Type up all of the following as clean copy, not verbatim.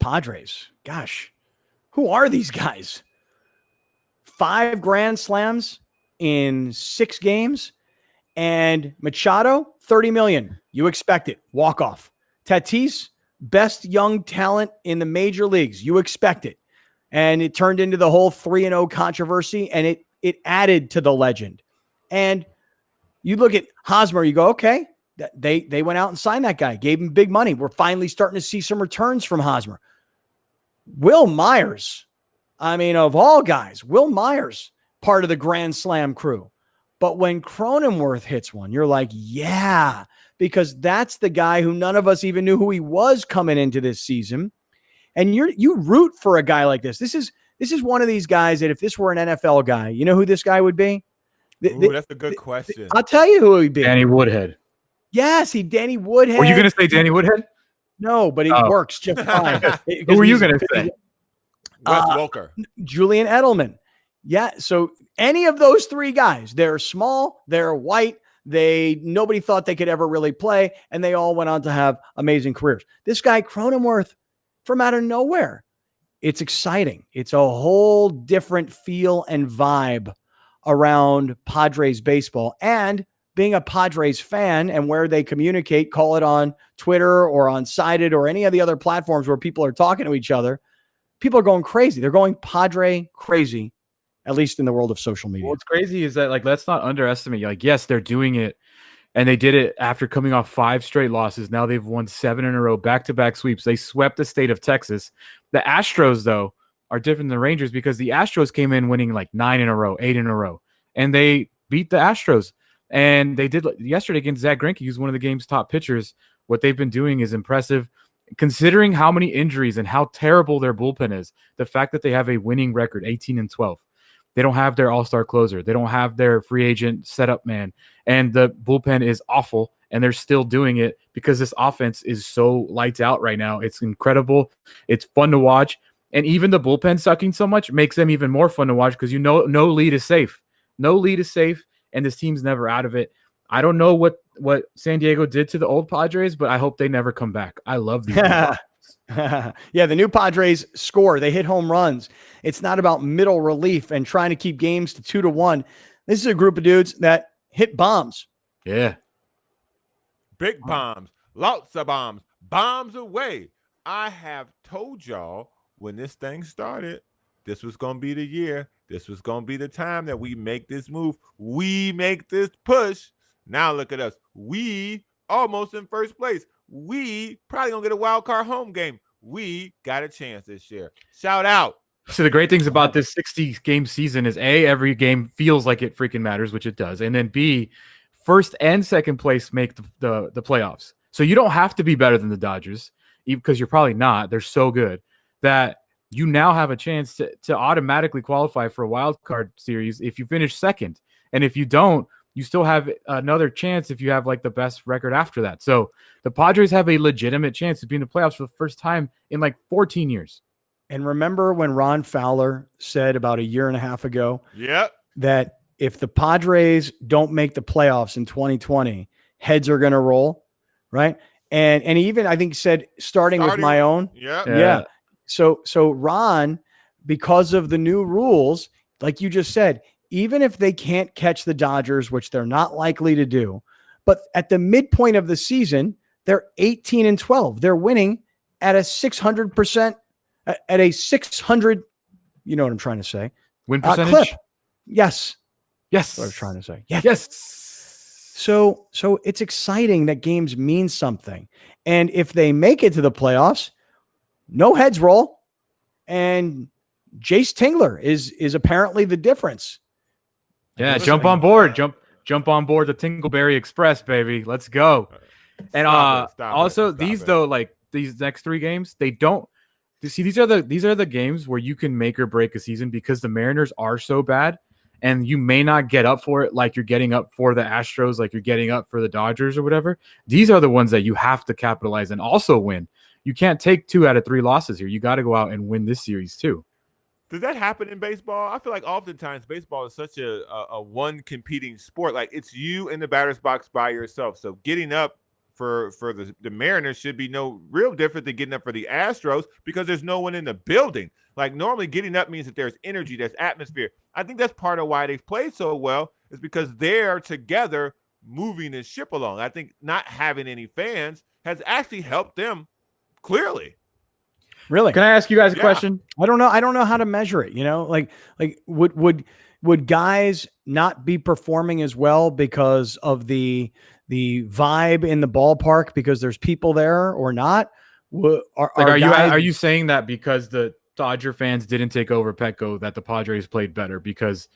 Padres. Gosh, who are these guys? 5 grand slams in 6 games. And Machado, $30 million. You expect it. Walk off. Tatis, best young talent in the major leagues. You expect it. And it turned into the whole 3-0 controversy, and it added to the legend. And you look at Hosmer, you go, okay, they went out and signed that guy, gave him big money. We're finally starting to see some returns from Hosmer. Will Myers, I mean, of all guys, Will Myers, part of the Grand Slam crew. But when Cronenworth hits one, you're like, yeah, because that's the guy who none of us even knew who he was coming into this season. And you root for a guy like this. This is one of these guys that if this were an NFL guy, you know who this guy would be? Ooh, that's a good question. I'll tell you who he'd be. Danny Woodhead. Yes, Danny Woodhead. Were you going to say Danny Woodhead? No, but he works just fine. Who were you going to say? Wes Welker. Julian Edelman. Yeah, so any of those 3 guys, they're small, they're white, nobody thought they could ever really play, and they all went on to have amazing careers. This guy, Cronenworth, from out of nowhere, it's exciting. It's a whole different feel and vibe around Padres baseball. And being a Padres fan and where they communicate, call it on Twitter or on Sided or any of the other platforms where people are talking to each other, people are going crazy. They're going Padre crazy, at least in the world of social media. What's crazy is that, like, let's not underestimate. Like, yes, they're doing it, and they did it after coming off 5 straight losses. Now they've won 7 in a row, back-to-back sweeps. They swept the state of Texas. The Astros, though, are different than the Rangers because the Astros came in winning like 9 in a row, 8 in a row, and they beat the Astros. And they did yesterday against Zach Greinke, who's one of the game's top pitchers. What they've been doing is impressive, considering how many injuries and how terrible their bullpen is. The fact that they have a winning record, 18-12. They don't have their all-star closer. They don't have their free agent setup man. And the bullpen is awful, and they're still doing it because this offense is so lights out right now. It's incredible. It's fun to watch. And even the bullpen sucking so much makes them even more fun to watch because you know no lead is safe. No lead is safe, and this team's never out of it. I don't know what San Diego did to the old Padres, but I hope they never come back. I love these. Yeah, the new Padres score. They hit home runs. It's not about middle relief and trying to keep games to 2-1. This is a group of dudes that hit bombs. Yeah. Big bombs. Lots of bombs. Bombs away. I have told y'all when this thing started, this was going to be the year. This was going to be the time that we make this move. We make this push. Now look at us. We almost in first place. We probably going to get a wild card home game. We got a chance this year. Shout out. So the great things about this 60-game season is A, every game feels like it freaking matters, which it does. And then B, first and second place make the playoffs. So you don't have to be better than the Dodgers, because you're probably not. They're so good that you now have a chance to automatically qualify for a wild card series if you finish second. And if you don't, you still have another chance if you have like the best record after that. So the Padres have a legitimate chance to be in the playoffs for the first time in like 14 years. And remember when Ron Fowler said about a year and a half ago that if the Padres don't make the playoffs in 2020, heads are going to roll, right? And even I think said starting with my own. Yeah. So Ron, because of the new rules, like you just said, even if they can't catch the Dodgers, which they're not likely to do, but at the midpoint of the season, they're 18-12. They're winning at a 600%, at a 600, you know what I'm trying to say? Win percentage? Clip. Yes. Yes. That's what I was trying to say. Yes. So it's exciting that games mean something. And if they make it to the playoffs, no heads roll. And Jace Tingler is apparently the difference. Yeah, jump on board. Jump on board the Tingleberry Express, baby. Let's go. And these next 3 games, they don't. You see, these are the games where you can make or break a season because the Mariners are so bad, and you may not get up for it like you're getting up for the Astros, like you're getting up for the Dodgers or whatever. These are the ones that you have to capitalize and also win. You can't take 2 out of 3 losses here. You got to go out and win this series too. Does that happen in baseball? I feel like oftentimes baseball is such a one competing sport. Like it's you in the batter's box by yourself. So getting up for the Mariners should be no real different than getting up for the Astros because there's no one in the building. Like normally getting up means that there's energy, there's atmosphere. I think that's part of why they've played so well is because they're together moving the ship along. I think not having any fans has actually helped them clearly. Really? Can I ask you guys a question? I don't know. I don't know how to measure it. Like would guys not be performing as well because of the vibe in the ballpark because there's people there or not? Are you saying that because the Dodger fans didn't take over Petco that the Padres played better because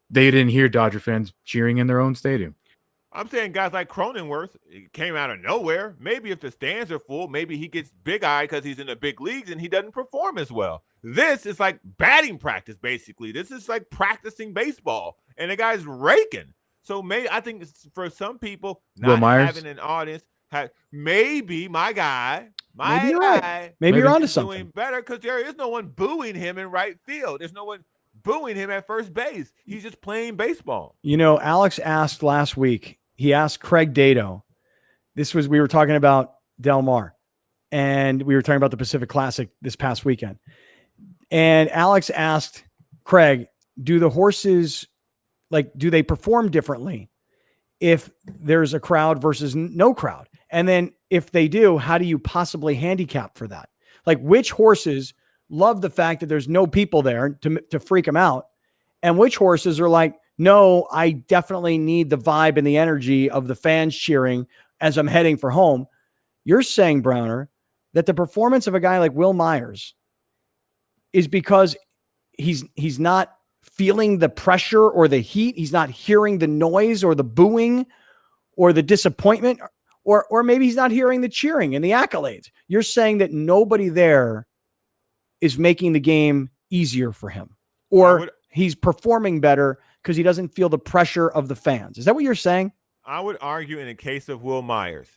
they didn't hear Dodger fans cheering in their own stadium? I'm saying guys like Cronenworth came out of nowhere. Maybe if the stands are full, maybe he gets big-eyed because he's in the big leagues and he doesn't perform as well. This is like batting practice, basically. This is like practicing baseball, and the guy's raking. So I think for some people, not having an audience, maybe my guy, maybe you're onto something. Doing better because there is no one booing him in right field. There's no one booing him at first base. He's just playing baseball. Alex asked last week. He asked Craig Dato. We were talking about Del Mar, and we were talking about the Pacific Classic this past weekend. And Alex asked Craig, do the horses, do they perform differently if there's a crowd versus no crowd? And then if they do, how do you possibly handicap for that? Like which horses love the fact that there's no people there to freak them out? And which horses are like, no, I definitely need the vibe and the energy of the fans cheering as I'm heading for home. You're saying, Browner, that the performance of a guy like Will Myers is because he's not feeling the pressure or the heat. He's not hearing the noise or the booing or the disappointment, or maybe he's not hearing the cheering and the accolades. You're saying that nobody there is making the game easier for him, or he's performing better because he doesn't feel the pressure of the fans. Is that what you're saying? I would argue in the case of Will Myers,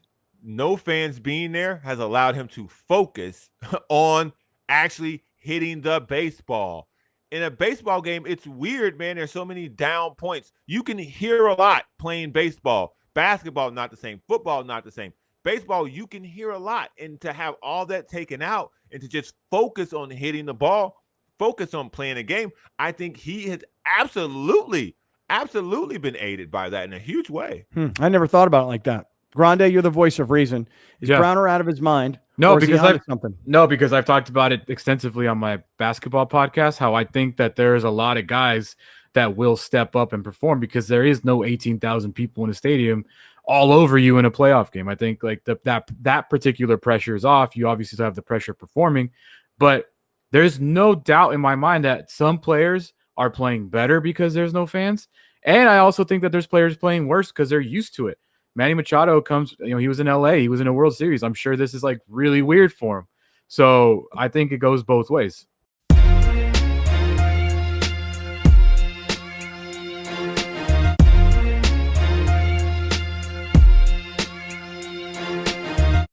no fans being there has allowed him to focus on actually hitting the baseball. In a baseball game, it's weird, man. There's so many down points. You can hear a lot playing baseball. Basketball, not the same. Football, not the same. Baseball, you can hear a lot. And to have all that taken out and to just focus on hitting the ball, focus on playing a game, I think he has absolutely been aided by that in a huge way. I never thought about it like that. Grande, you're the voice of reason. Is Browner out of his mind? No, because I've talked about it extensively on my basketball podcast, how I think that there's a lot of guys that will step up and perform because there is no 18,000 people in a stadium all over you in a playoff game. I think that particular pressure is off. You obviously still have the pressure of performing, but there's no doubt in my mind that some players are playing better because there's no fans. And I also think that there's players playing worse because they're used to it. Manny Machado he was in LA, he was in a World Series. I'm sure this is really weird for him. So I think it goes both ways.